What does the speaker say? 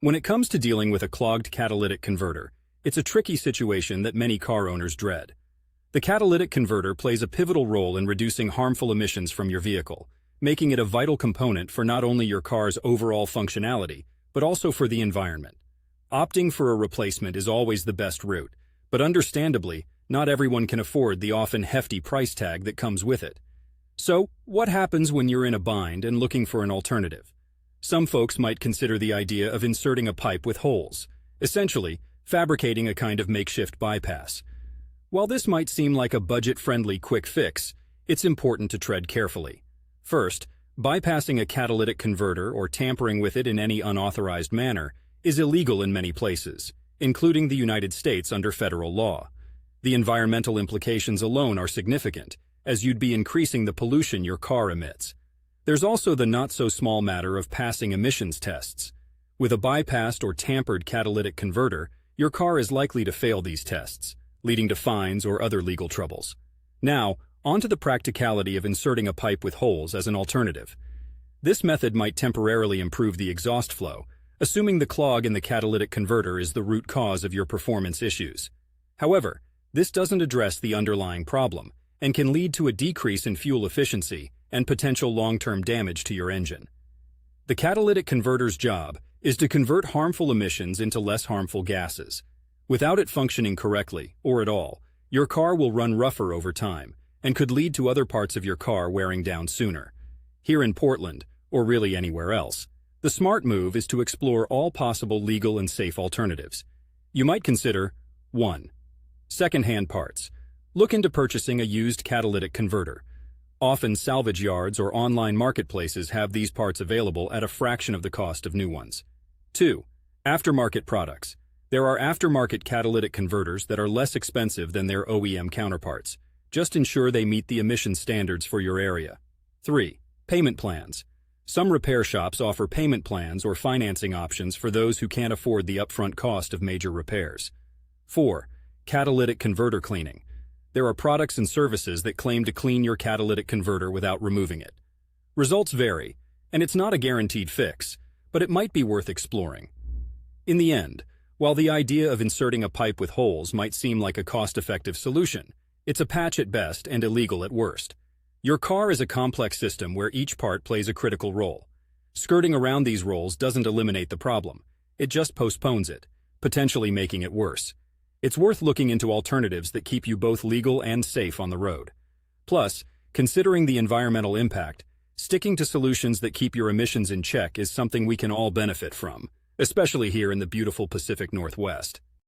When it comes to dealing with a clogged catalytic converter, it's a tricky situation that many car owners dread. The catalytic converter plays a pivotal role in reducing harmful emissions from your vehicle, making it a vital component for not only your car's overall functionality, but also for the environment. Opting for a replacement is always the best route, but understandably, not everyone can afford the often hefty price tag that comes with it. So, what happens when you're in a bind and looking for an alternative? Some folks might consider the idea of inserting a pipe with holes, essentially fabricating a kind of makeshift bypass. While this might seem like a budget-friendly quick fix, it's important to tread carefully. First, bypassing a catalytic converter or tampering with it in any unauthorized manner is illegal in many places, including the United States under federal law. The environmental implications alone are significant, as you'd be increasing the pollution your car emits. There's also the not-so-small matter of passing emissions tests. With a bypassed or tampered catalytic converter, your car is likely to fail these tests, leading to fines or other legal troubles. Now, on to the practicality of inserting a pipe with holes as an alternative. This method might temporarily improve the exhaust flow, assuming the clog in the catalytic converter is the root cause of your performance issues. However, this doesn't address the underlying problem and can lead to a decrease in fuel efficiency and potential long-term damage to your engine. The catalytic converter's job is to convert harmful emissions into less harmful gases. Without it functioning correctly, or at all, your car will run rougher over time and could lead to other parts of your car wearing down sooner. Here in Portland, or really anywhere else, the smart move is to explore all possible legal and safe alternatives. You might consider 1. Second-hand parts. Look into purchasing a used catalytic converter. Often salvage yards or online marketplaces have these parts available at a fraction of the cost of new ones. 2. Aftermarket products. There are aftermarket catalytic converters that are less expensive than their OEM counterparts. Just ensure they meet the emission standards for your area. 3. Payment plans. Some repair shops offer payment plans or financing options for those who can't afford the upfront cost of major repairs. 4. Catalytic converter cleaning. There are products and services that claim to clean your catalytic converter without removing it. Results vary, and it's not a guaranteed fix, but it might be worth exploring. In the end, while the idea of inserting a pipe with holes might seem like a cost-effective solution, it's a patch at best and illegal at worst. Your car is a complex system where each part plays a critical role. Skirting around these roles doesn't eliminate the problem. It just postpones it, potentially making it worse. It's worth looking into alternatives that keep you both legal and safe on the road. Plus, considering the environmental impact, sticking to solutions that keep your emissions in check is something we can all benefit from, especially here in the beautiful Pacific Northwest.